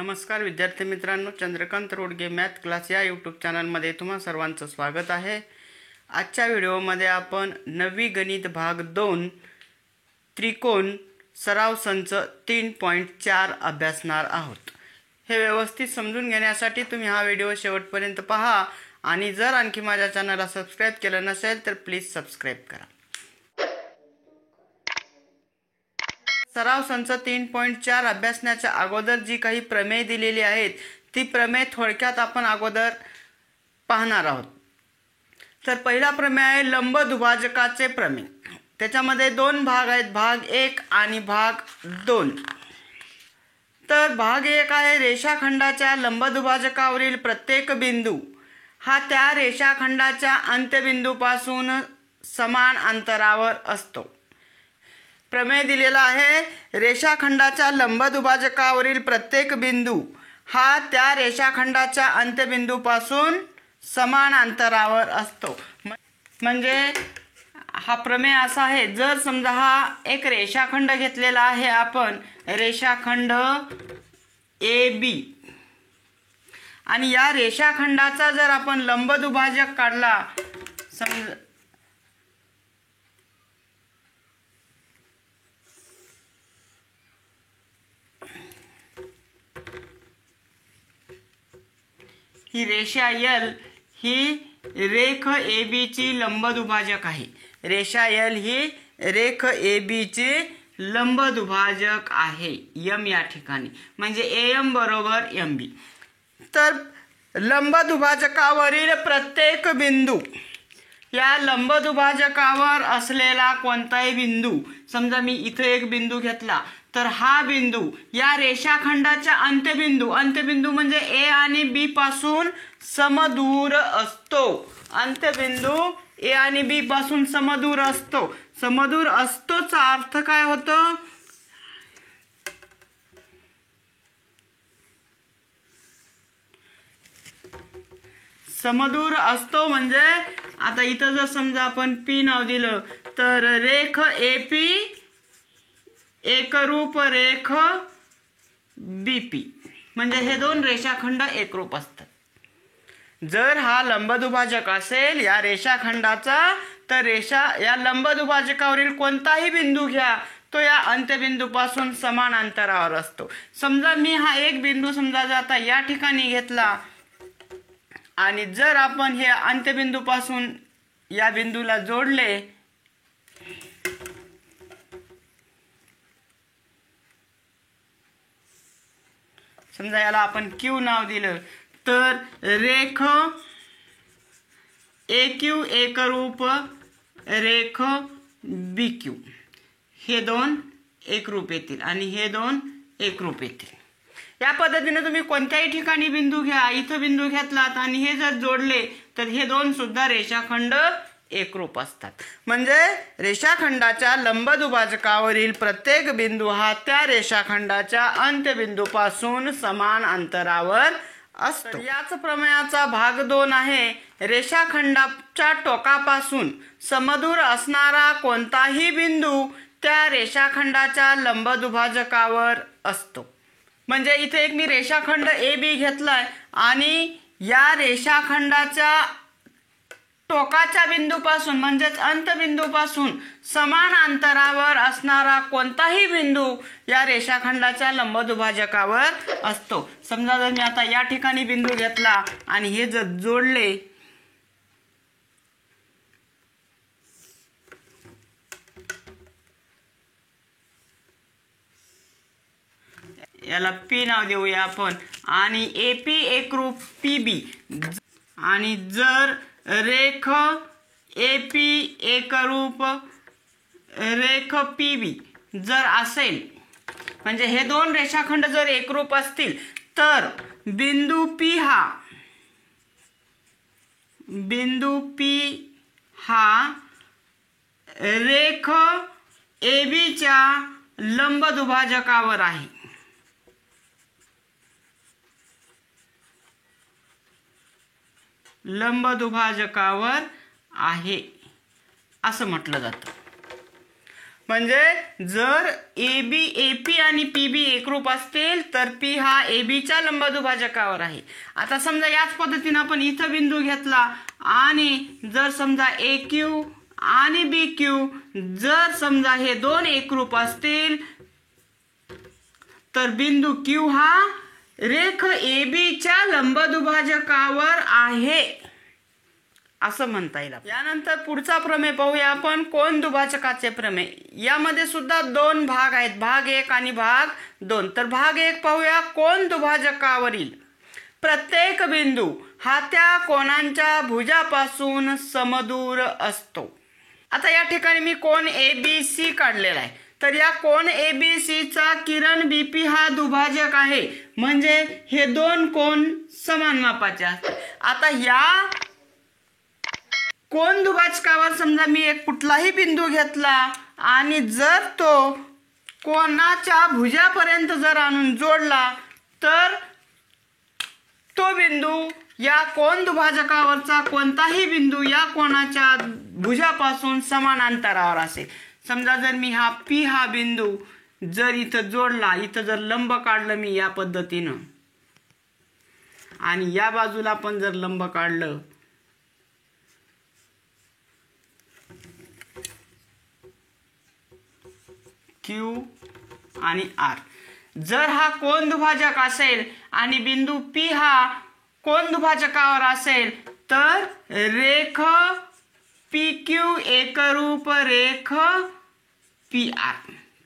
नमस्कार विद्यार्थी मित्रांनो, चंद्रकांत रोडगे मॅथ क्लास या यूट्यूब चॅनलमध्ये तुम्हा सर्वांचं स्वागत आहे। आजच्या व्हिडिओमध्ये आपण 9वी गणित भाग 2 त्रिकोण सराव संच 3.4 अभ्यासणार आहोत। हे व्यवस्थित समजून घेण्यासाठी तुम्ही हा व्हिडिओ शेवटपर्यंत पहा आणि जर आणखी माझ्या चॅनलला सबस्क्राइब केलं नसेल तर प्लीज सबस्क्राइब करा। सराव संच 3.4 अभ्यासण्याच्या अगोदर जी काही प्रमेय दिलेली आहेत ती प्रमेय थोडक्यात आपण अगोदर पाहणार आहोत। तर पहिला प्रमेय आहे लंब दुभाजकाचे प्रमेय। त्याच्यामध्ये दोन भाग आहेत, भाग 1 आणि भाग 2। तर भाग 1 आहे रेषाखंडाच्या लंब दुभाजकावरील प्रत्येक बिंदू हा त्या रेषाखंडाच्या अंत्यबिंदूपासून समान अंतरावर असतो। प्रमेय दिलेला आहे रेषाखंडाच्या लंब दुभाजकावरील प्रत्येक बिंदू हा त्या रेषाखंडाच्या अंत्यबिंदूपासून समान अंतरावर असतो। म्हणजे हा प्रमेय असा आहे, जर समजा हा एक रेषाखंड घेतलेला आहे, आपण रेषाखंड AB आणि या रेषाखंडाचा जर आपण लंब दुभाजक काढला, समजा ही रेषा L ही रेख AB ची लंब दुभाजक आहे। रेषा L ही रेख AB ची लंब दुभाजक आहे M या ठिकाणी, म्हणजे AM बरोबर MB। तर लंब दुभाजकावरील प्रत्येक बिंदू, या लंब दुभाजकावर असलेला कोणताही बिंदू, समजा मी इथे एक बिंदू घेतला तर हा बिंदू या रेषाखंडाच्या अंत्यबिंदू म्हणजे A आणि B पासून समदूर असतो। अंत्यबिंदू A आणि B पासून समदूर असतो। समदूर असतोचा अर्थ काय होतो? समदूर असतो म्हणजे आता इथं जर समजा आपण P नाव दिलं तर रेख AP एकरूप रेख BP, म्हणजे हे दोन रेषाखंड एकरूप असतात। जर हा लंब दुभाजक असेल या रेषाखंडाचा, तर या लंब दुभाजकावरील कोणताही बिंदू घ्या तो या अंत्यबिंदूपासून समान अंतरावर असतो। समजा मी हा एक बिंदू समजा जर आता या ठिकाणी घेतला आणि जर आपण हे अंत्यबिंदूपासून या बिंदूला जोडले, समजा याला आपण Q नाव दिलं, तर रेख AQ एकरूप रेख BQ हे दोन एकरूप येतील आणि हे दोन एकरूप येतील। या पद्धतीने तुम्ही कोणत्याही ठिकाणी बिंदू घ्या, इथं बिंदू घेतलात आणि हे जर जोडले तर हे दोन सुद्धा रेषाखंड एकरूप असतात। म्हणजे रेषाखंडाच्या लंब दुभाजकावरील प्रत्येक बिंदू हा त्या रेषाखंडाच्या अंत्यबिंदूपासून समान अंतरावर असतो। याच प्रमेयाचा भाग 2 आहे रेषाखंडाच्या टोकापासून समदूर असणारा कोणताही बिंदू त्या रेषाखंडाच्या लंब दुभाजकावर असतो। म्हणजे इथे एक मी रेषाखंड AB घेतलाय आणि या रेषाखंडाच्या टोकाच्या बिंदूपासून म्हणजेच अंतबिंदूपासून समान अंतरावर असणारा कोणताही बिंदू या रेषाखंडाच्या लंब दुभाजकावर असतो। समजा जर मी आता या ठिकाणी बिंदू घेतला आणि हे जर जोडले, याला P नाव देऊया आपण, आणि AP एकरूप PB, आणि जर रेख AP एकरूप रेख PB जर असेल, म्हणजे हे दोन रेषाखंड जर एकरूप असतील तर बिंदू P हा रेख AB च्या लंब दुभाजकावर आहे। लंब दुभाजकावर आहे असं म्हटलं जातं। म्हणजे जर AB AP आणि PB एकरूप असतील तर P हा ABच्या लंबदुभाजकावर आहे. आता समजा याच पद्धतीने आपण इथं बिंदू घेतला आणि जर समजा AQ आणि BQ जर समजा हे दोन एकरूप असतील तर बिंदू Q हा रेख ABच्या लंबदुभाजकावर आहे असं म्हणता येईल. यानंतर पुढचा प्रमेय पाहूया आपण कोन दुभाजकाचे प्रमेय. यामध्ये सुद्धा दोन भाग आहेत, भाग 1 आणि भाग 2. तर भाग 1 पाहूया. कोन दुभाजकावरील प्रत्येक बिंदू हा त्या कोनांच्या भुजापासून समदूर असतो. आता या ठिकाणी मी कोन ABC काढलेला आहे. तर या कोन ABC चा किरण BP हा दुभाजक आहे. म्हणजे हे दोन कोन समान मापाचे असतात. आता या कोन दुभाजकावर समजा मी एक कुठलाही बिंदू घेतला आणि जर तो कोनाच्या भुजापर्यंत जर आणून जोडला तर तो बिंदू या कोन दुभाजकावरचा कोणताही बिंदू या कोनाच्या भुजापासून समान अंतरावर असेल. समजा जर मी हा P हा बिंदू जर इथं जोडला, इथं जर लंब काढलं मी या पद्धतीनं आणि या बाजूला पण जर लंब काढलं Q आणि R, जर हा कोन दुभाजक असेल आणि बिंदू P हा कोन दुभाजकावर असेल तर रेख PQ एकरूप रेख PR.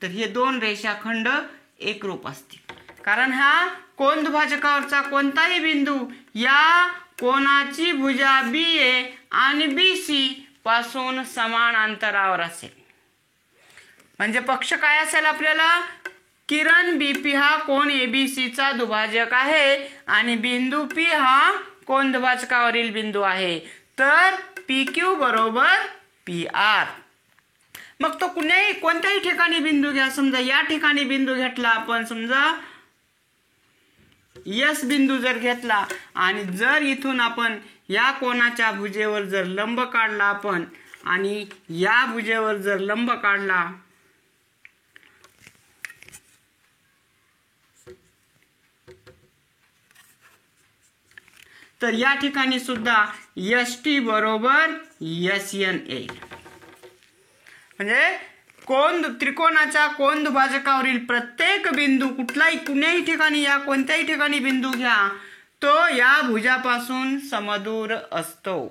तर हे दोन रेषाखंड एकरूप असतील कारण हा कोन दुभाजकावरचा कोणताही बिंदू या कोनाची भुजा BA आणि BC पासून समान अंतरावर असेल. म्हणजे पक्ष काय असेल आपल्याला, किरण BP हा कोन ABC चा दुभाजक आहे आणि बिंदू P हा कोन दुभाजकावरील बिंदू आहे. तर PQ बरोबर PR. मग तो कोणत्याही ठिकाणी बिंदू घ्या. समजा या ठिकाणी बिंदू घेतला आपण, समजा S बिंदू जर घेतला आणि जर इथून आपण या कोनाच्या भुजेवर जर लंब काढला आपण आणि या भुजेवर जर लंब काढला तर या ठिकाणी सुद्धा ST बरोबर SN येईल. म्हणजे त्रिकोणाच्या कोन दुभाजकावरील प्रत्येक बिंदू कुठल्याही ठिकाणी या कोणत्याही ठिकाणी बिंदू घ्या तो या भुजापासून समदूर असतो.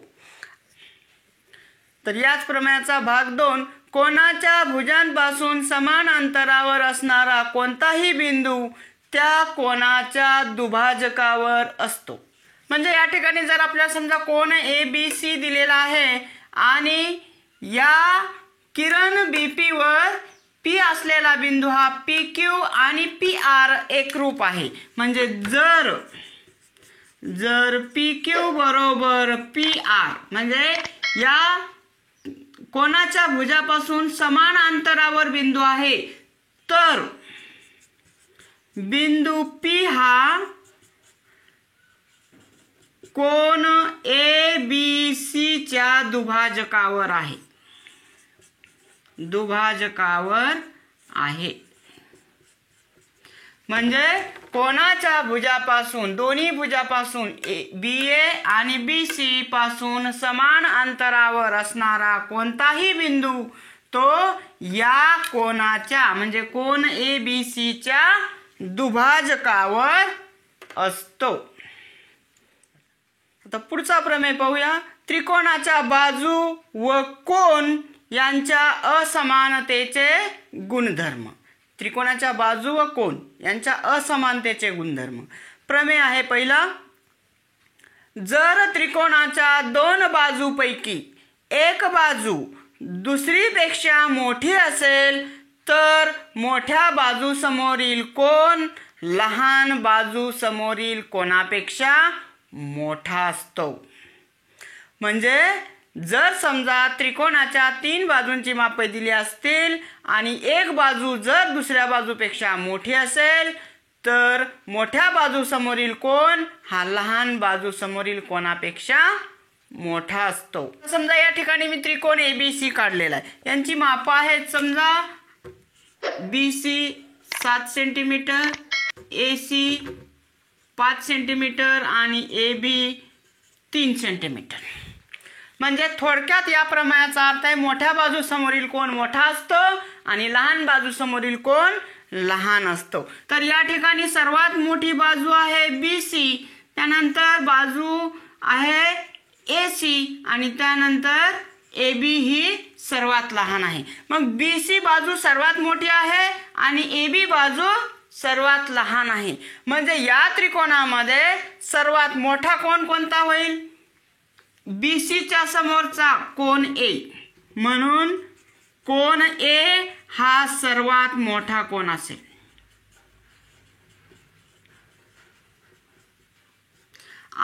तर याच प्रमेयाचा भाग 2. कोनाच्या भुजांपासून समान अंतरावर असणारा कोणताही बिंदू त्या कोनाच्या दुभाजकावर असतो. म्हणजे या ठिकाणी जर आपल्याला समजा कोन ABC दिलेला आहे आणि या किरण BP वर P असलेला बिंदू हा PQ आणि PR एकरूप आहे. म्हणजे जर PQ बरोबर PR म्हणजे या कोनाच्या भुजापासून समान अंतरावर बिंदू आहे तर बिंदू P हा कोन ABC च्या दुभाजकावर आहे. म्हणजे कोनाच्या भुजापासून दोन्ही भुजापासून BA आणि BC पासून समान अंतरावर असणारा कोणताही बिंदू तो या कोनाच्या म्हणजे कोन ABC च्या दुभाजकावर असतो. आता पुढचा प्रमेय पाहूया. त्रिकोणाच्या बाजू व कोन यांच्या असमानतेचे गुणधर्म. त्रिकोणाच्या बाजू व कोन यांच्या असमानतेचे गुणधर्म. प्रमेय आहे पहिला. जर त्रिकोणाच्या दोन बाजूपैकी एक बाजू दुसरीपेक्षा मोठी असेल तर मोठ्या बाजू समोरील कोन लहान बाजू समोरील कोनापेक्षा मोठा असतो. म्हणजे जर समजा त्रिकोणाच्या 3 बाजूंची मापे दिली असतील आणि एक बाजू जर दुसऱ्या बाजूपेक्षा मोठी असेल तर मोठ्या बाजू समोरील कोन हा लहान बाजू समोरील कोनापेक्षा मोठा असतो. समजा या ठिकाणी मी त्रिकोण ABC काढलेला आहे. यांची माप आहेत समजा BC 7 सेंटीमीटर, AC 5 सेंटीमीटर आणि AB 3 सेंटीमीटर. म्हणजे थोडक्यात या प्रमाणाचा अर्थ आहे मोठ्या बाजू समोरील कोन मोठा असतो आणि लहान बाजू समोरील कोन लहान असतो. तर या ठिकाणी सर्वात मोठी बाजू आहे BC, त्यानंतर बाजू आहे AC आणि त्यानंतर AB ही सर्वात लहान आहे. मग BC बाजू सर्वात मोठी आहे आणि AB बाजू सर्वात लहान आहे. म्हणजे या त्रिकोणामध्ये सर्वात मोठा कोन कोणता होईल? BCच्या समोरचा कोन A. म्हणून कोन A हा सर्वात मोठा कोन असेल.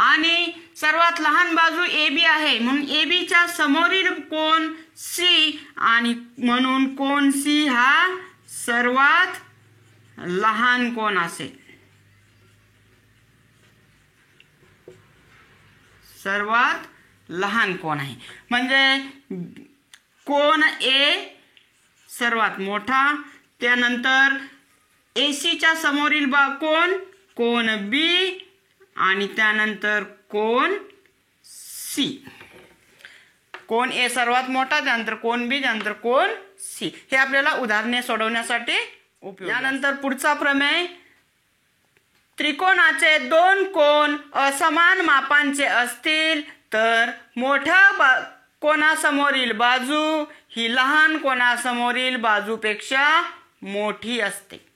आणि सर्वात लहान बाजू AB आहे म्हणून ABच्या समोरील कोन C आणि म्हणून कोन C हा सर्वात लहान कोन असेल. सर्वात लहान कोन आहे. म्हणजे कोन A सर्वात मोठा, त्यानंतर ACच्या समोरील कोन B आणि त्यानंतर कोन C. कोन A सर्वात मोठा, त्यानंतर कोन B, त्यानंतर कोन C. हे आपल्याला उदाहरणे सोडवण्यासाठी उपयोग. यानंतर पुढचा प्रमेय, त्रिकोणाचे दोन कोन असमान मापांचे असतील तर मोठ्या कोणासमोरील बाजू ही लहान कोणासमोरील बाजूपेक्षा मोठी असते.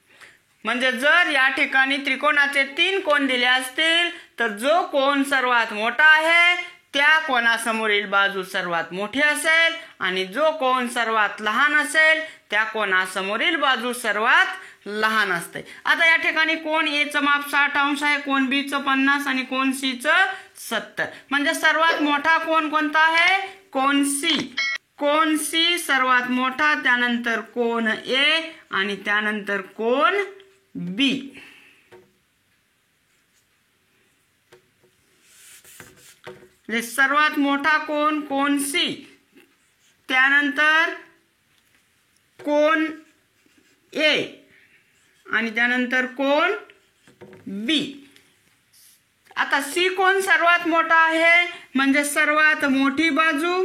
म्हणजे जर या ठिकाणी त्रिकोणाचे 3 कोन दिले असतील तर जो कोन सर्वात मोठा आहे त्या कोणासमोरील बाजू सर्वात मोठी असेल आणि जो कोन सर्वात लहान असेल त्या कोणासमोरील बाजू सर्वात लहान असते. आता या ठिकाणी कोन A चं माप 60 अंश आहे, कोन B चं 50 आणि कोन C चं 70. म्हणजे सर्वात मोठा कोन कोणता आहे? कोन C. कोन C सर्वात मोठा, त्यानंतर कोन A आणि त्यानंतर कोन B. म्हणजे सर्वात मोठा कोन C, त्यानंतर कोन A आणि त्यानंतर कोन B. आता C कोन सर्वात मोठा आहे म्हणजे सर्वात मोठी बाजू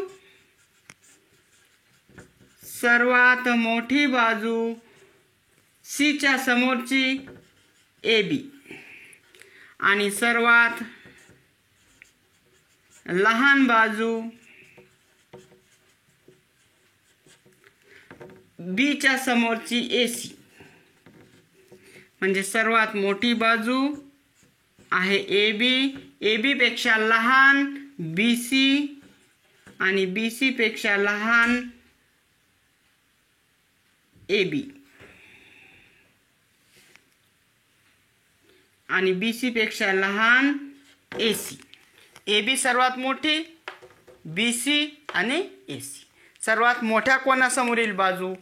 C च्या समोरची AB आणि सर्वात लहान बाजू B च्या समोरची AC. म्हणजे सर्वात मोठी बाजू आहे AB पेक्षा लहान BC आणि BC पेक्षा लहान AB आणि BC पेक्षा लहान AC. AB सर्वात मोठी, BC आणि AC. सर्वात मोठ्या कोणासमोरील बाजू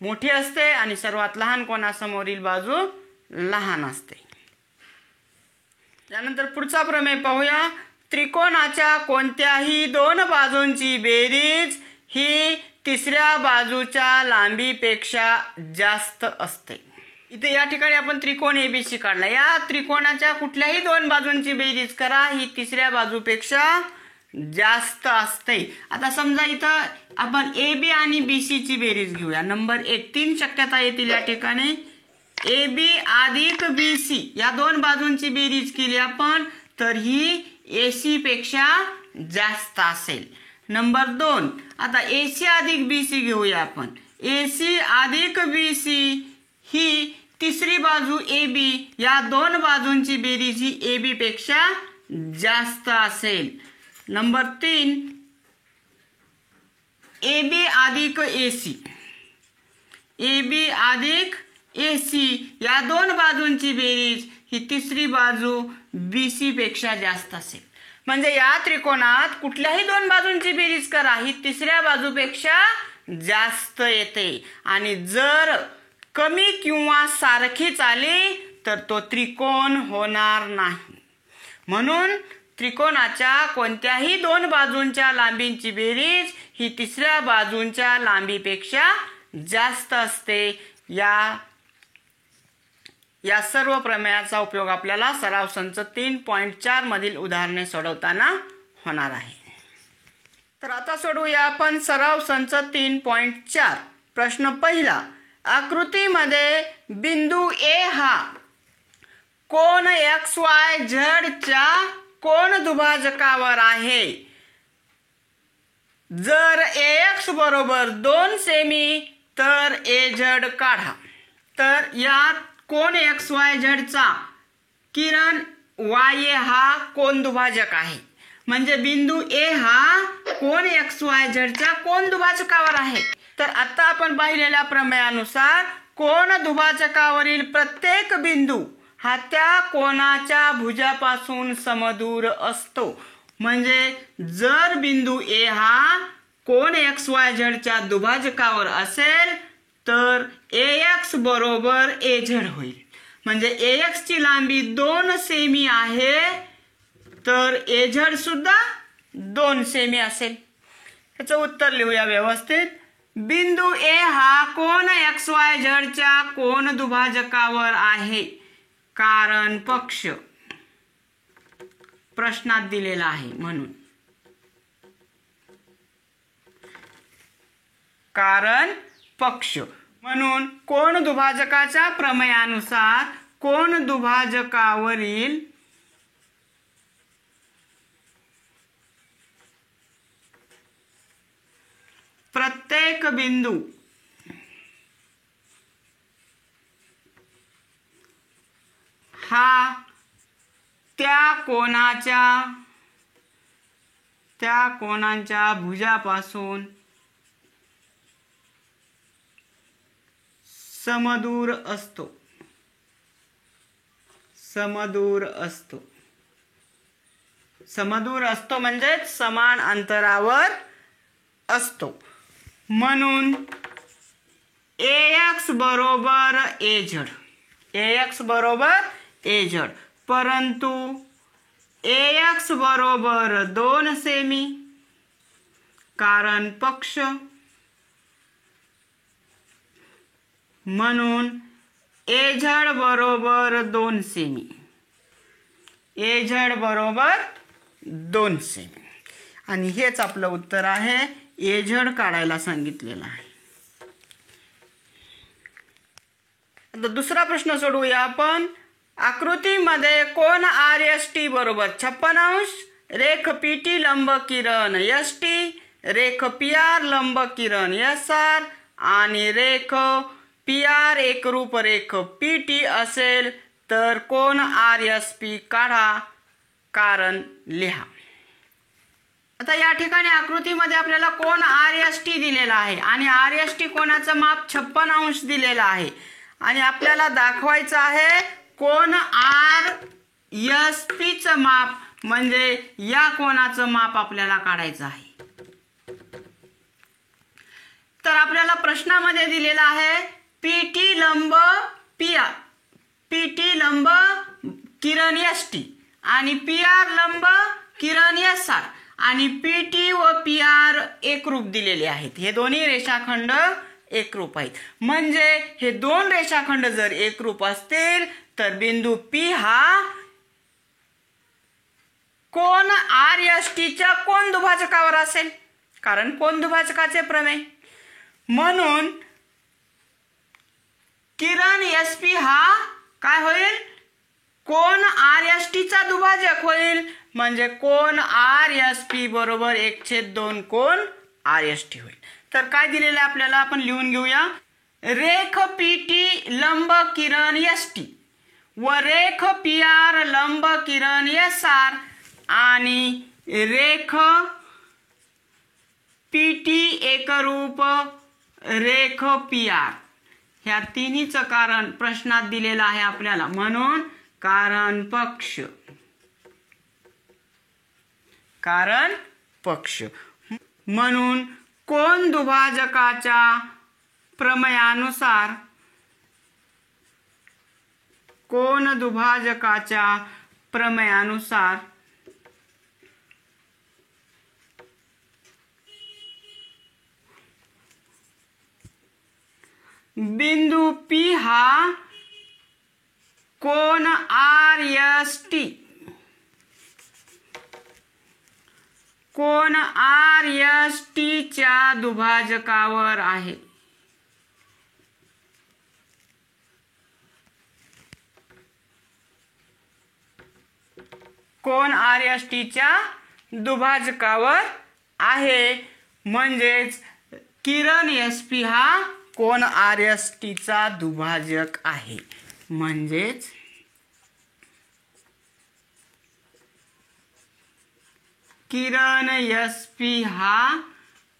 मोठी असते आणि सर्वात लहान कोणासमोरील बाजू लहान असते. त्यानंतर पुढचा प्रमेय पाहूया. त्रिकोणाच्या कोणत्याही 2 बाजूंची बेरीज ही तिसऱ्या बाजूच्या लांबीपेक्षा जास्त असते. इथे या ठिकाणी आपण त्रिकोण ABC काढला. या त्रिकोणाच्या कुठल्याही 2 बाजूंची बेरीज करा, ही तिसऱ्या बाजूपेक्षा जास्त असते. आता समजा इथं आपण AB आणि BC ची बेरीज घेऊया. नंबर 1 3 शक्यता येतील या ठिकाणी. AB अधिक BC या 2 बाजूंची बेरीज केली आपण तर ही AC पेक्षा जास्त असेल. नंबर 2 आता AC अधिक BC घेऊया आपण. AC अधिक BC ही तिसरी बाजू AB या 2 बाजूंची बेरीज ही AB पेक्षा जास्त असेल. नंबर 3 AB अधिक AC. AB अधिक AC या 2 बाजूंची बेरीज ही तिसरी बाजू BC पेक्षा जास्त असेल. म्हणजे या त्रिकोणात कुठल्याही 2 बाजूंची बेरीज करा, ही तिसऱ्या बाजूपेक्षा जास्त येते आणि जर कमी किंवा सारखीच आली तर तो त्रिकोण होणार नाही. म्हणून त्रिकोणाच्या कोणत्याही दोन बाजूंच्या लांबींची बेरीज ही तिसऱ्या बाजूंच्या लांबीपेक्षा जास्त असते. या सर्व प्रमेयाचा उपयोग आपल्याला सराव संच 3.4 मधील उदाहरणे सोडवताना होणार आहे. तर आता सोडवूया आपण सराव संच 3.4. प्रश्न पहिला. आकृतीमध्ये बिंदू ए हा कोन XYZ च्या कोन दुभाजकावर आहे. जर AX बरोबर 2 सेमी तर AZ काढा. तर यात कोन XYZ चा किरण YA हा कोन दुभाजक आहे. म्हणजे बिंदू A हा कोन XYZ च्या कोन दुभाजकावर आहे. तर आता आपण पाहिलेल्या प्रमेयानुसार कोन दुभाजकावरील प्रत्येक बिंदू हा त्या कोनाच्या भुजापासून समदूर असतो. म्हणजे जर बिंदू A हा कोन XYZ च्या दुभाजकावर असेल तर AX बरोबर AZ होईल. म्हणजे AX ची लांबी 2 सेमी आहे तर AZ सुद्धा 2 सेमी असेल. याचं उत्तर लिहूया व्यवस्थित. बिंदू A हा कोन XYZ च्या कोन दुभाजकावर आहे कारण पक्ष प्रश्नात दिलेला आहे म्हणून. कारण पक्ष म्हणून कोन दुभाजकाच्या प्रमेयानुसार कोन दुभाजकावरील प्रत्येक बिंदू हा त्या कोनाच्या भुजापासून समदूर असतो. समदूर असतो म्हणजे समान अंतरावर असतो. म्हणून AX बरोबर AZ परंतु AX बरोबर 2 सेमी कारण पक्ष. म्हणून AZ बरोबर 2 सेमी. AZ बरोबर 2 सेमी आणि हेच आपलं उत्तर आहे. AZ काढायला सांगितलेलं आहे. आता दुसरा प्रश्न सोडवूया आपण. आकृतीमध्ये कोन RST बरोबर 56°, रेख PT लंब किरण ST, रेख PR लंब किरण SR आणि रेख PR एकरूप रेख PT असेल तर कोन RSP काढा कारण लिहा. आता या ठिकाणी आकृतीमध्ये आपल्याला कोन RST दिलेला आहे आणि RST कोनाचं माप 56° दिलेलं आहे आणि आपल्याला दाखवायचं आहे कोन RSP चं माप म्हणजे या कोनाचं माप आपल्याला काढायचं आहे. तर आपल्याला प्रश्नामध्ये दिलेला आहे PT लंब PR, PT लंब किरण ST आणि PR लंब किरण SR आणि PT व PR एकरूप दिलेले आहेत. हे दोन्ही रेषाखंड एकरूप आहेत. म्हणजे हे दोन रेषाखंड जर एकरूप असतील तर बिंदू P हा कोन RST च्या कोन दुभाजकावर असेल कारण कोन दुभाजकाचे प्रमेय. म्हणून किरण SP हा काय होईल कोन RST चा दुभाजक होईल. म्हणजे कोन RSP बरोबर 1/2 कोन RST होईल. तर काय दिलेलं आहे आपल्याला आपण लिहून घेऊया. रेख PT लंब किरण ST व रेख PR लंब किरण SR आणि रेख PT एकरूप रेख PR ह्या तिन्हीचं कारण प्रश्नात दिलेलं आहे आपल्याला. म्हणून कारण पक्ष म्हणून कोन दुभाजकाच्या प्रमेयानुसार बिंदू P हा कोन RST, कोन RST च्या दुभाजकावर आहे. कोन RST च्या दुभाजकावर आहे, म्हणजेच किरण SP हा कोन RST चा दुभाजक आहे. म्हणजेच किरण SP हा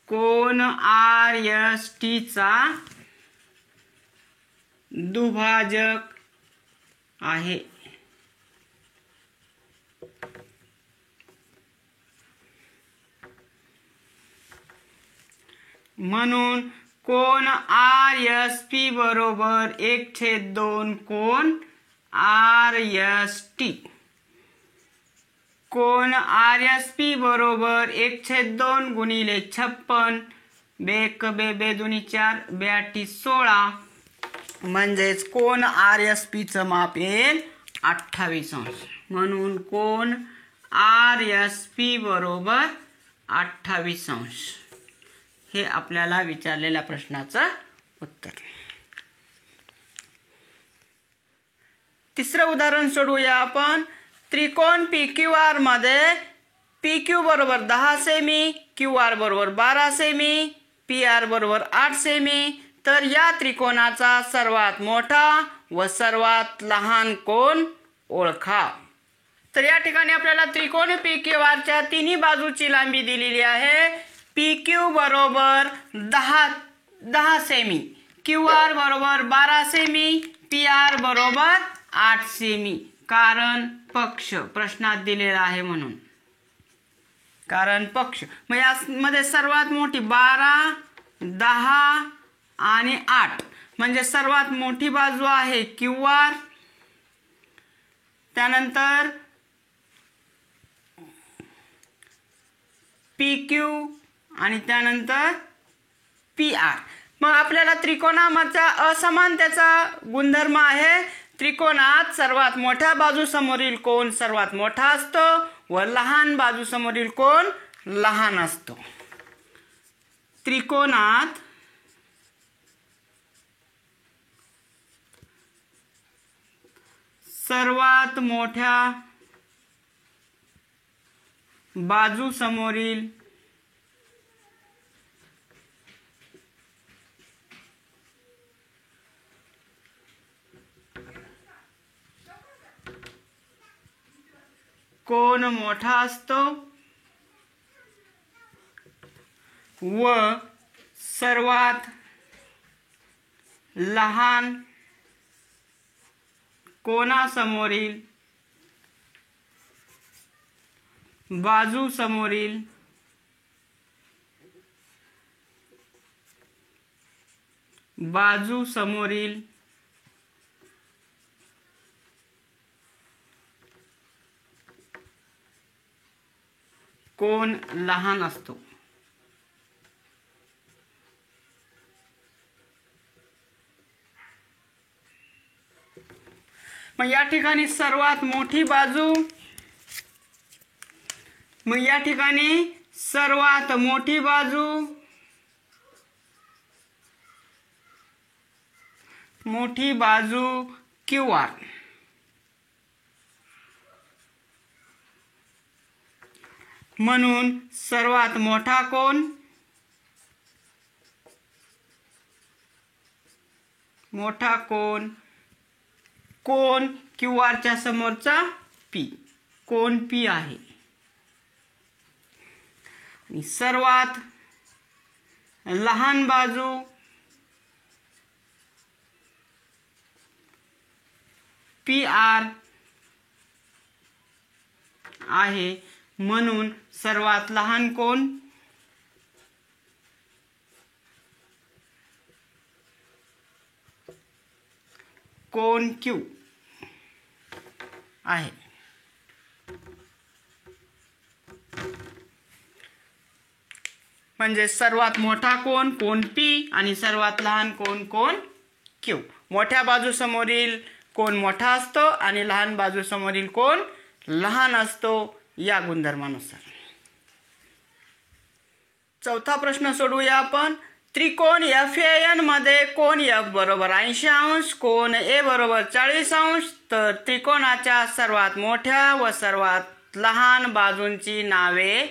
कोन RST चा दुभाजक आहे. म्हणून कोन RSP बरोबर 1/2 कोन RST. कोन RSP बरोबर 1/2 गुणिले 56, बेक बे दुनी 4, 82 16, म्हणजेच कोन RSP चं माप येईल 28 अंश. म्हणून कोन RSP बरोबर 28 अंश हे आपल्याला विचारलेल्या प्रश्नाचं उत्तर. तिसरं उदाहरण सोडवूया आपण. त्रिकोण PQR मध्ये PQ बरोबर 10 सेमी, QR बरोबर 12 सेमी, PR बरोबर 8 सेमी. तर या त्रिकोणाचा सर्वात मोठा व सर्वात लहान कोन ओळखा. तर या ठिकाणी आपल्याला त्रिकोण PQR च्या तिन्ही बाजूची लांबी दिलेली आहे. PQ बरोबर 10 सेमी, QR बरोबर 12 सेमी, PR बरोबर 8 सेमी. कारण पक्ष प्रश्नात दिलेला आहे म्हणून. कारण पक्ष मग यामध्ये सर्वात मोठी 12, 10 आणि 8, म्हणजे सर्वात मोठी बाजू आहे QR. त्यानंतर PQ आणि त्यानंतर PR. मग आपल्याला त्रिकोणामधचा असमानतेचा गुणधर्म आहे. त्रिकोणात सर्वात मोठ्या बाजूसमोरील कोन सर्वात मोठा असतो व लहान बाजूसमोरील कोन लहान असतो. त्रिकोणात सर्वात मोठ्या बाजूसमोरील कोन मोठा असतो व सर्वात लहान कोनासमोरील बाजूसमोरील कोन लहान असतो. मग या ठिकाणी सर्वात मोठी बाजू, मोठी बाजू QR. म्हणून सर्वात मोठा कोन कोन QR च्या समोरचा P, कोन P आहे. आणि सर्वात लहान बाजू PR आहे. म्हणून सर्वात लहान कोन Q आहे. म्हणजे सर्वात मोठा कोन P आणि सर्वात लहान कोन क्यू. मोठ्या बाजूसमोरील कोन मोठा असतो आणि लहान बाजूसमोरील कोन लहान असतो या गुणधर्मानुसार. चौथा प्रश्न सोडवूया आपण. त्रिकोण FAN मध्ये कोन F बरोबर 80 अंश, कोन A बरोबर 40 अंश. तर त्रिकोणाच्या सर्वात मोठ्या व सर्वात लहान बाजूंची नावे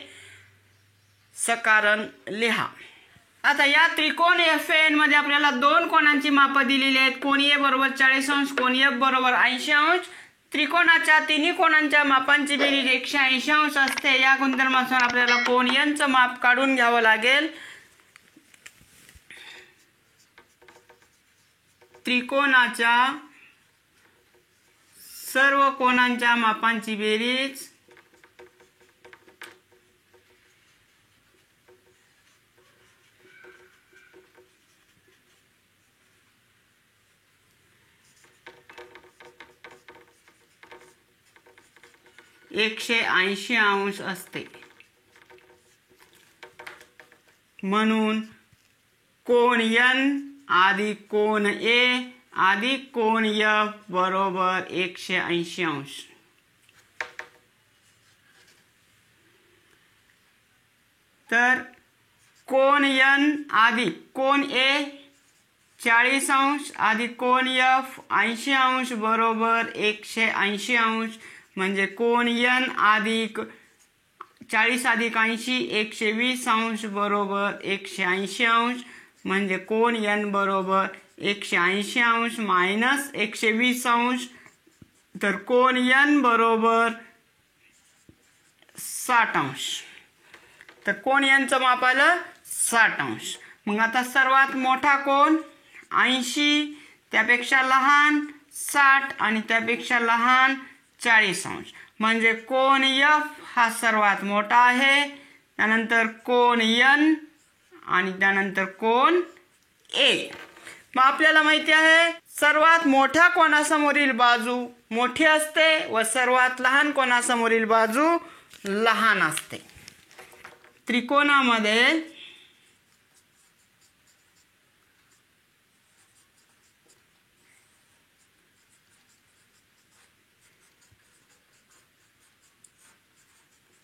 सकारण लिहा. आता या त्रिकोण FAN मध्ये आपल्याला दोन कोनांची मापं दिलेली आहेत. कोन A बरोबर 40 अंश, कोन F बरोबर 80 अंश. त्रिकोणाच्या तिन्ही कोनांच्या मापांची बेरीज 180 अंश असते. या गुणधर्मानुसार आपल्याला कोन N चं माप काढून घ्यावं लागेल. त्रिकोणाच्या सर्व कोनांच्या मापांची बेरीज 180 अंश असते. म्हणून कोन N अधिक कोन A अधिक कोन F बरोबर 180 अंश. तर कोन N अधिक कोन A 40 अंश अधिक कोन F 80 अंश बरोबर 180 अंश. म्हणजे कोन N अधिक 40 अधिक 80 120 अंश बरोबर 180 अंश. म्हणजे कोन N बरोबर 180 अंश मायनस 120 अंश. तर कोन N बरोबर 60 अंश. तर कोन N चं माप आलं 60 अंश. मग आता सर्वात मोठा कोन 80, त्यापेक्षा लहान 60 आणि त्यापेक्षा लहान 40 अंश. म्हणजे कोन F हा सर्वात मोठा आहे, त्यानंतर कोन N आणि त्यानंतर कोन A. मग आपल्याला माहिती आहे सर्वात मोठ्या कोनासमोरील बाजू मोठी असते व सर्वात लहान कोनासमोरील बाजू लहान असते. त्रिकोणामध्ये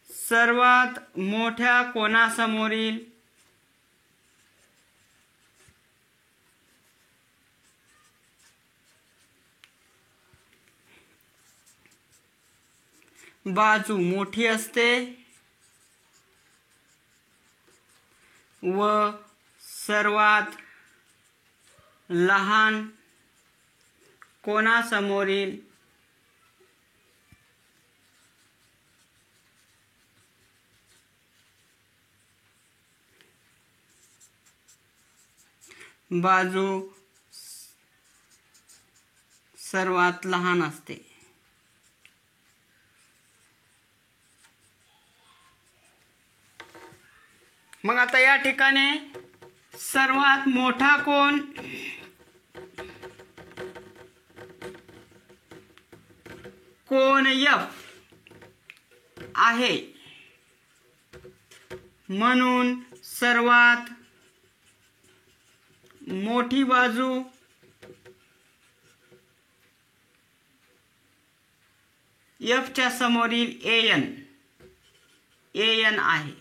सर्वात मोठ्या कोनासमोरील बाजू मोठी असते व सर्वात लहान कोनासमोरील बाजू सर्वात लहान असते. मग आता या ठिकाणी सर्वात मोठा कोन कोन F आहे. म्हणून सर्वात मोठी बाजू F च्या समोरील AN आहे.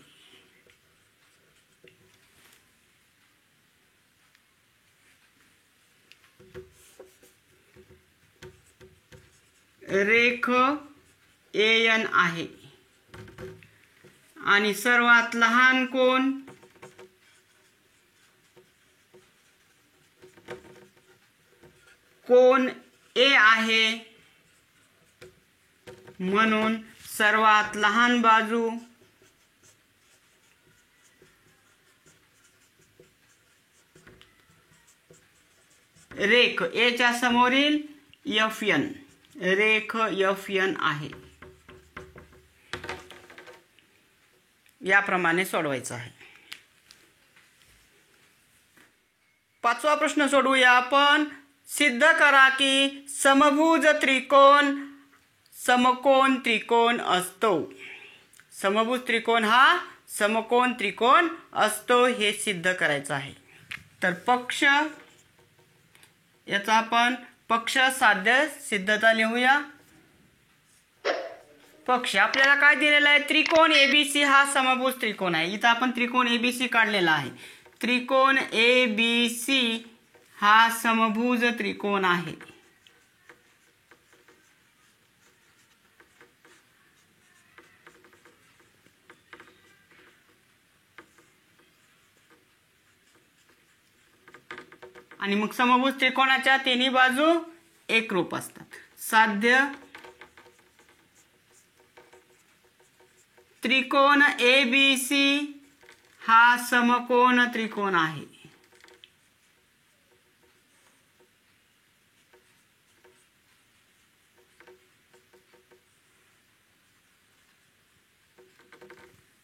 रेख AN आहे आणि सर्वात लहान कोन कोन A आहे. म्हणून सर्वात लहान बाजू रेख A च्या समोरील FN रेख FN आहे. याप्रमाणे सोडवायचं आहे. पाचवा प्रश्न सोडवूया आपण. सिद्ध करा की समभुज त्रिकोण समकोन त्रिकोण असतो. समभुज त्रिकोण हा समकोन त्रिकोण असतो हे सिद्ध करायचं आहे. तर पक्ष याचा आपण पक्ष साध्य सिद्धता लिहूया. पक्ष आपल्याला काय दिलेला आहे, त्रिकोण एबीसी हा समभुज त्रिकोण आहे. इथं आपण त्रिकोण एबीसी काढलेला आहे. त्रिकोण एबीसी हा समभुज त्रिकोण आहे. आणि मग समभुज त्रिकोणाच्या तिन्ही बाजू एकरूप असतात. साध्य त्रिकोण एबीसी हा समकोण त्रिकोण आहे.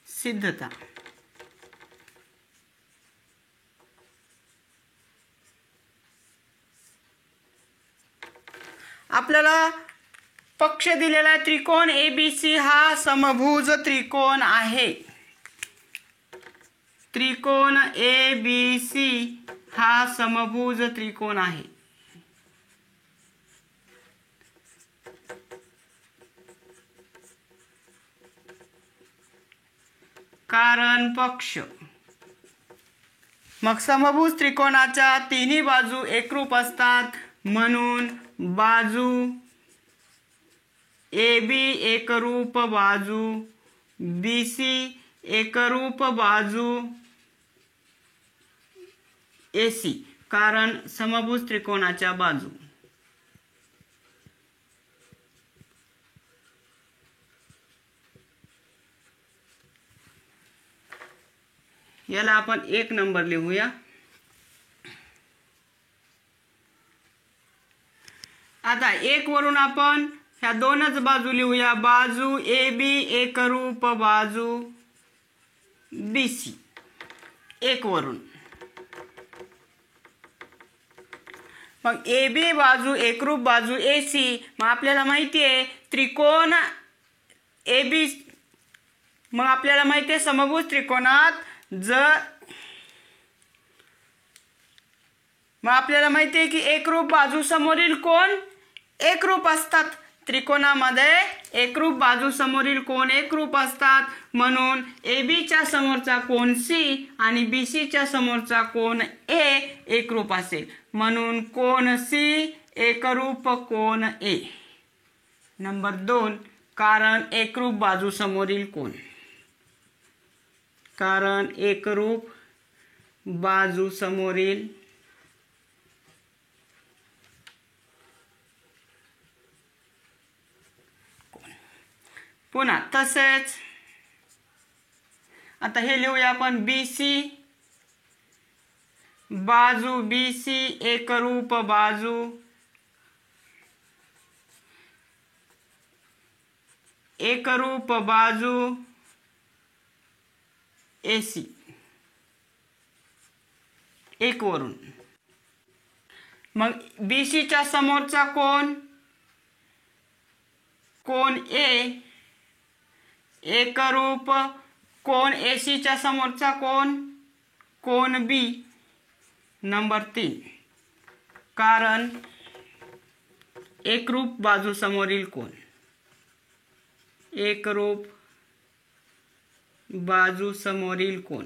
सिद्धता आपल्याला पक्ष दिलेला आहे. त्रिकोण एबीसी हा समभुज त्रिकोण आहे. त्रिकोण एबीसी हा समभुज त्रिकोण आहे. कारण पक्ष. मग समभुज त्रिकोणाच्या तिन्ही बाजू एकरूप असतात म्हणून बाजू AB एकरूप बाजू, BC एकरूप बाजू, AC कारण समभुज त्रिकोणाच्या बाजू. याला आपण 1 नंबर लिहूया. आता 1 वरून आपण ह्या दोनच बाजू लिहूया. बाजू AB एकरूप बाजू BC 1 वरून. मग AB बाजू एकरूप बाजू AC. मग आपल्याला माहिती आहे त्रिकोण AB. मग आपल्याला माहिती आहे समभुज त्रिकोणात मग आपल्याला माहिती आहे की एकरूप बाजू समोरील कोण एकरूप असतात. त्रिकोणामध्ये एकरूप बाजू समोरील कोण एकरूप असतात म्हणून AB च्या समोरचा कोण C आणि BC च्या समोरचा कोण A एकरूप असेल म्हणून कोण C एकरूप कोण A. नंबर 2 कारण एकरूप बाजू समोरील कोण. कारण एकरूप बाजू समोरील कोण. पुन्हा तसेच आता हे लिहूया आपण. BC बाजू BC एकरूप बाजू एकरूप बाजू AC 1 वरून. मग BC च्या समोरचा कोण कोण A एकरूप कोण AC च्या समोरचा कोण कोण B. नंबर 3 कारण एकरूप बाजू समोरील कोण. एकरूप बाजू समोरील कोण.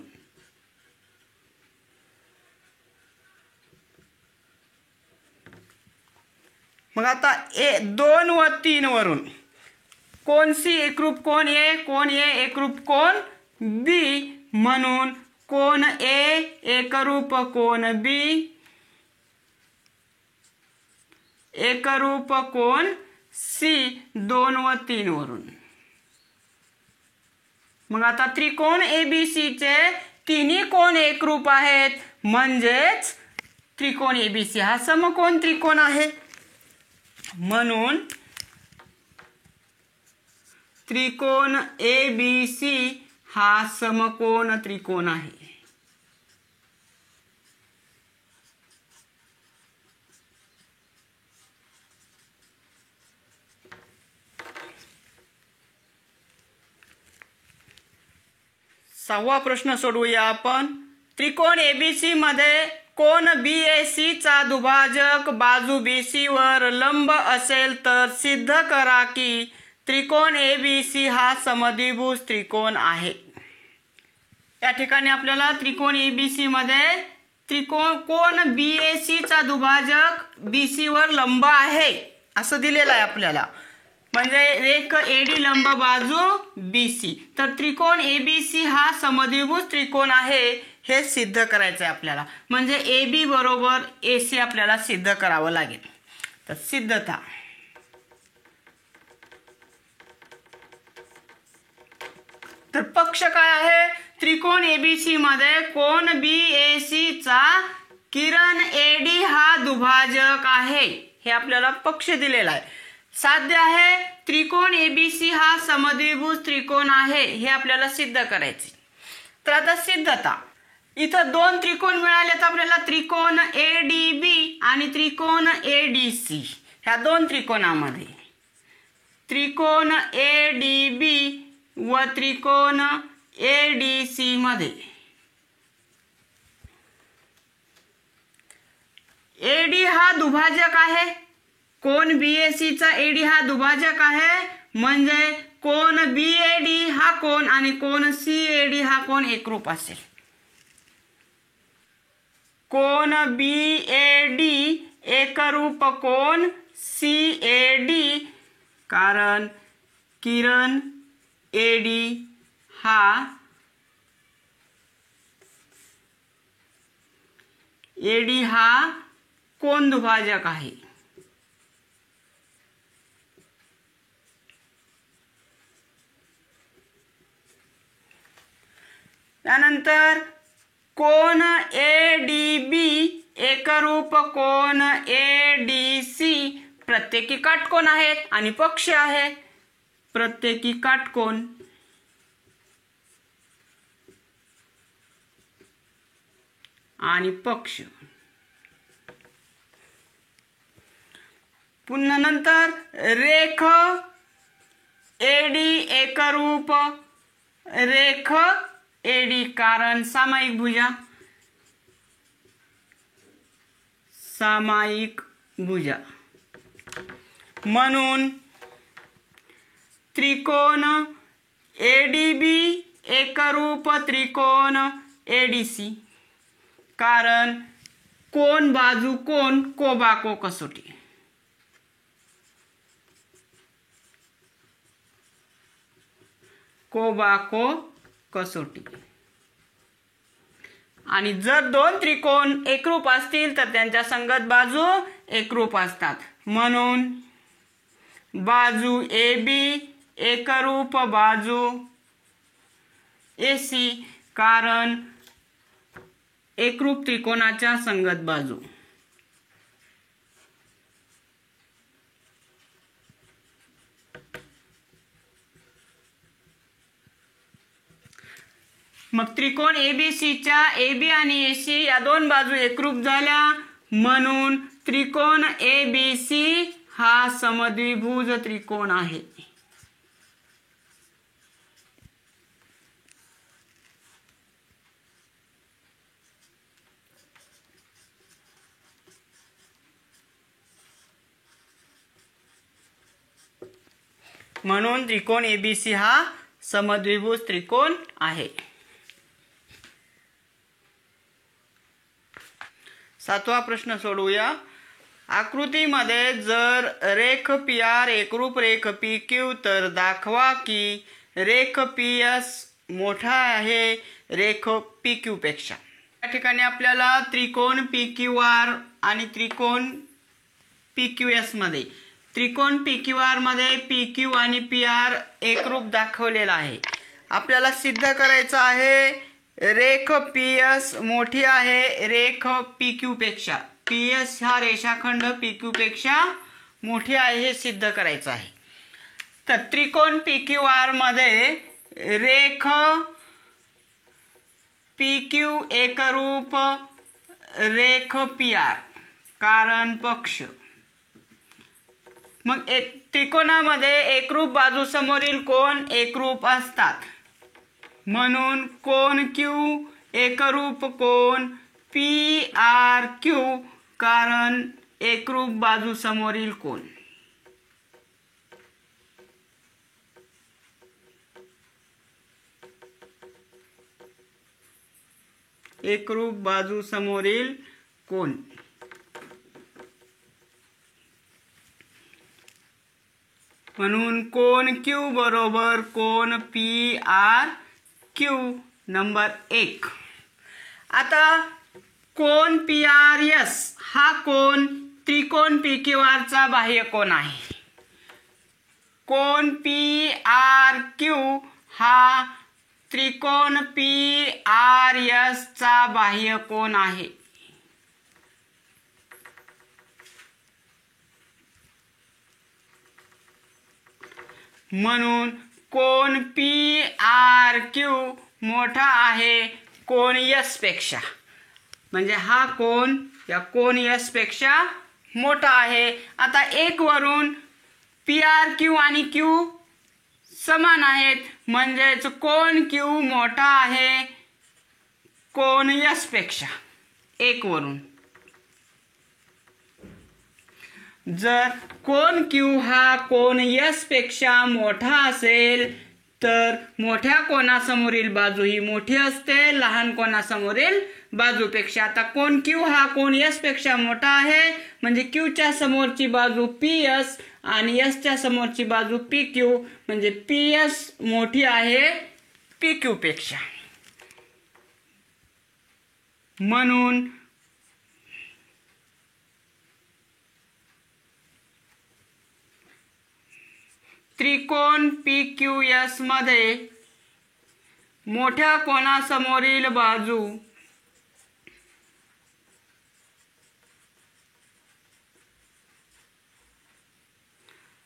मग आता 2 व 3 वरून कोण C एकरूप कोण A कोण A एकरूप कोण B म्हणून कोण A एकरूप कोण B एकरूप कोण C 2 व 3 वरून. मग आता त्रिकोण ABC चे तिन्ही कोण एकरूप आहेत म्हणजेच त्रिकोण ABC हा समकोण त्रिकोण आहे म्हणून त्रिकोण ABC हा समकोण त्रिकोण आहे. सहावा प्रश्न सोडवूया आपण. त्रिकोण ABC मध्ये कोन BAC चा दुभाजक बाजू BC वर लंब असेल तर सिद्ध करा की त्रिकोण ABC हा समद्विभुज त्रिकोण आहे। या ठिकाणी आपल्याला त्रिकोण ABC मध्ये कोन BAC चा दुभाजक BC वर लंब आहे असं दिलेलं आहे आपल्याला, म्हणजे रेख AD लंब बाजू BC, तर त्रिकोण ABC हा समद्विभुज त्रिकोण आहे हे सिद्ध करायचं आहे आपल्याला, म्हणजे AB बरोबर AC आपल्याला सिद्ध करावं लागेल। तर सिद्धता, तर पक्ष काय आहे, त्रिकोण ABC मध्ये कोन BAC चा किरण AD हा दुभाजक आहे हे आपल्याला पक्ष दिलेला आहे। साध्य आहे त्रिकोण ABC हा समद्विभुज त्रिकोण आहे हे आपल्याला सिद्ध करायचे। तर आता सिद्धता, इथं दोन त्रिकोण मिळालेत आपल्याला, त्रिकोण ADB आणि त्रिकोण ADC। ह्या दोन त्रिकोणामध्ये त्रिकोण ADB व त्रिकोण ADC मध्ये AD हा दुभाजक आहे, कोन BAC चा AD हा दुभाजक आहे, म्हणजे कोन BAD हा कोन आणि कोन CAD हा कोन एकरूप असेल। कोन BAD एकरूप कोन CAD, कारण किरण AD हा कोन दुभाजक आहे। त्यानंतर कोन ADB एकरूप कोन ADC प्रत्येकी काटकोन आहेत आणि पक्ष आहे, प्रत्येकी काटकोन आणि पक्ष। पुन्हा नंतर रेख AD एकरूप रेख AD, कारण सामायिक भुजा, सामायिक भुजा, म्हणून त्रिकोण ADB एकरूप त्रिकोण ADC, कारण कोन बाजू कोन कोबाको कसोटी, कोबाको कसोटी। आणि जर दोन त्रिकोण एकरूप असतील तर त्यांच्या संगत बाजू एकरूप असतात, म्हणून बाजू AB एकरूप बाजू AC, कारण एकरूप त्रिकोणाच्या संगत बाजू। मग त्रिकोण ABC च्या AB आणि AC या दोन बाजू एकरूप झाल्या, म्हणून त्रिकोण ABC हा समद्विभुज त्रिकोण आहे। म्हणून त्रिकोण ABC हा समद्विभुज त्रिकोण आहे। सातवा प्रश्न सोडवूया। आकृतीमध्ये जर रेख PR एकरूप रेख PQ तर दाखवा की रेख PS मोठा आहे रेख PQ पेक्षा। या ठिकाणी आपल्याला त्रिकोण PQR आणि त्रिकोण PQS मध्ये, त्रिकोण PQR मध्ये PQ आणि PR एकरूप दाखवलेला आहे। आपल्याला सिद्ध करायचं आहे रेख PS मोठी आहे रेख PQ पेक्षा, PS हा रेषाखंड PQ पेक्षा मोठी आहे हे सिद्ध करायचं आहे। तर त्रिकोण PQR मध्ये रेख PQ एकरूप रेख PR, कारण पक्ष। मग त्रिकोणामध्ये एकरूप बाजू समोरील कोन एकरूप असतात, म्हणून कोन Q एकरूप कोन PRQ कारण एकरूप बाजू समोरील कोन. एकरूप बाजू समोरील कोन. म्हणून कोन Q बरोबर कोन PRQ नंबर 1. आता कोन PRS हा कोन त्रिकोण PQR चा बाह्य कोन आहे. कोन PRQ हा त्रिकोण PRS चा बाह्य कोन आहे. म्हणून कोन PRQ मोठा आहे कोन S पेक्षा. म्हणजे हा कोन या कोन S पेक्षा मोठा आहे. आता 1 वरून PRQ आणि Q समान आहेत म्हणजेच कोन Q मोठा आहे कोन S पेक्षा 1 वरून. जर कोन Q हा कोन S पेक्षा मोठा असेल तर मोठ्या कोनासमोरील बाजू ही मोठी असते लहान कोनासमोरील बाजूपेक्षा. आता कोन Q हा कोन S पेक्षा मोठा आहे म्हणजे Q च्या समोरची बाजू PS आणि S च्या समोरची बाजू PQ म्हणजे PS मोठी आहे PQ पेक्षा. म्हणून त्रिकोण PQS मध्ये मोठ्या कोनासमोरील बाजू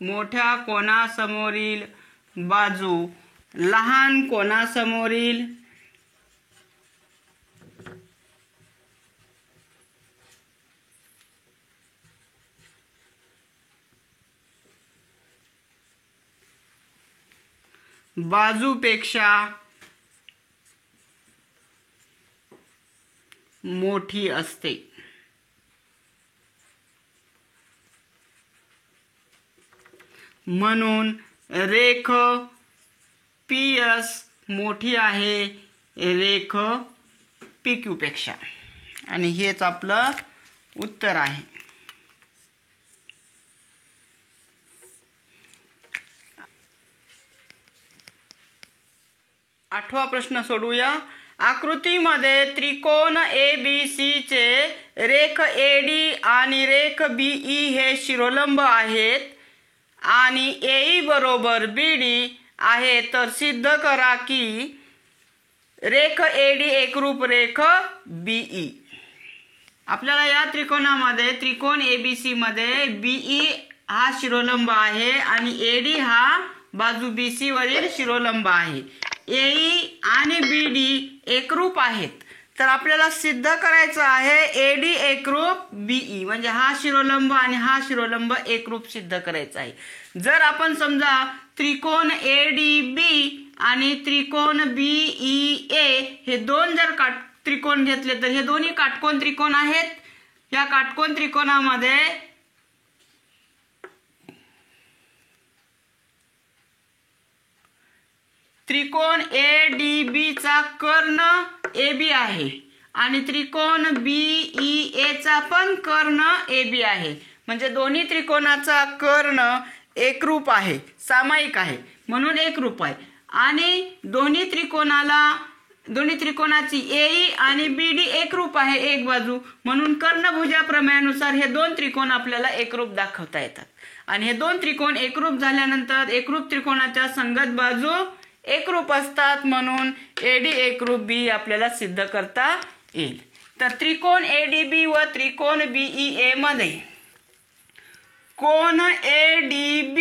मोठ्या कोनासमोरील बाजू लहान कोनासमोरील बाजूपेक्षा मोठी असते. म्हणून रेख PS मोठी आहे रेख PQ पेक्षा. आणि हेच आपलं उत्तर आहे. आठवा प्रश्न सोडूया. आकृतीमध्ये त्रिकोण ABC चे रेख AD आणि रेख BE हे शिरोलंब आहेत आणि AE बरोबर BD आहे तर सिद्ध करा की रेख AD एकरूप रेख BE. आपल्याला या त्रिकोणामध्ये त्रिकोण ABC मध्ये BE हा शिरोलंब आहे आणि AD हा बाजू BC वरील शिरोलंब आहे. AE आणि BD एकरूप आहेत तर आपल्याला सिद्ध करायचं आहे AD एकरूप BE म्हणजे हा शिरोलंब आणि हा शिरोलंब एकरूप सिद्ध करायचा आहे. जर आपण समजा त्रिकोण ADB आणि त्रिकोण BEA हे दोन जर त्रिकोण घेतले तर हे दोन्ही काटकोन त्रिकोण आहेत. या काटकोन त्रिकोणामध्ये त्रिकोण ADB चा कर्ण AB आहे आणि त्रिकोण BEA चा पण कर्ण AB आहे. म्हणजे दोन्ही त्रिकोणाचा कर्ण एकरूप आहे सामायिक आहे म्हणून एकरूप आहे. आणि दोन्ही त्रिकोणाची AE आणि BD एकरूप आहे एक बाजू म्हणून कर्णभुजा प्रमेयानुसार हे दोन त्रिकोण आपल्याला एकरूप दाखवता येतात. आणि हे दोन त्रिकोण एकरूप झाल्यानंतर एकरूप त्रिकोणाच्या संगत बाजू एकरूप असतात म्हणून AD एकरूप BE आपल्याला सिद्ध करता येईल. तर त्रिकोण ADB व त्रिकोण BEA मध्ये कोन ADB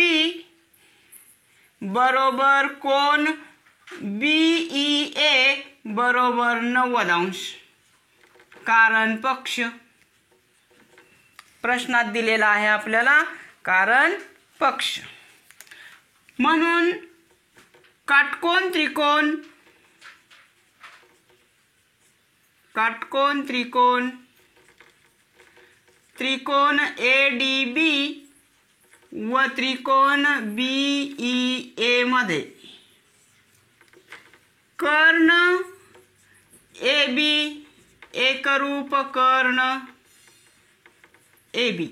बरोबर कोन BEA बरोबर 90 अंश कारण पक्ष. प्रश्नात दिलेला आहे आपल्याला कारण पक्ष. म्हणून काटकोन त्रिकोण काटकोन त्रिकोण, त्रिकोण ADB व त्रिकोण BEA मध्ये कर्ण AB एकरूप कर्ण AB,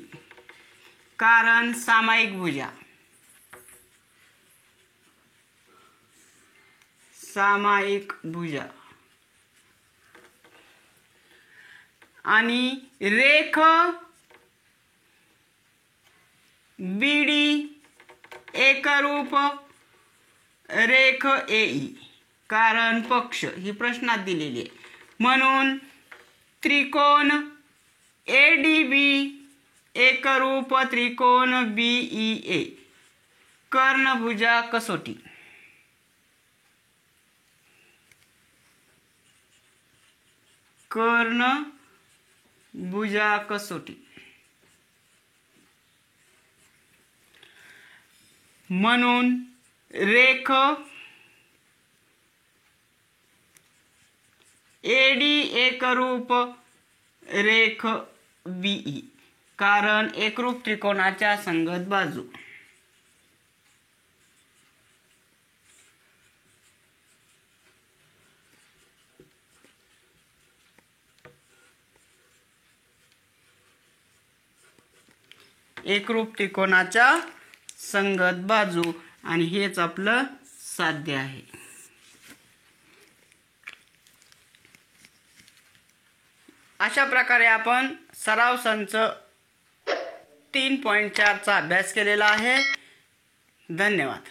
कारण सामायिक भुजा, सामायिक भुजा. आणि रेख BD एकरूप रेख AE, कारण पक्ष. ही प्रश्नात दिलेली आहे. म्हणून त्रिकोण ADB एकरूप त्रिकोण BEA, कर्णभुजा कसोटी. कर्णभुजा कसोटी. म्हणून रेख AD एकरूप रेख BE, कारण एकरूप त्रिकोणाच्या संगत बाजू. एकरूप त्रिकोणाच्या संगत बाजू, आणि हेच आपलं साध्य आहे. अशा प्रकारे आपण सराव संच 3.4 चा अभ्यास केलेला आहे. धन्यवाद.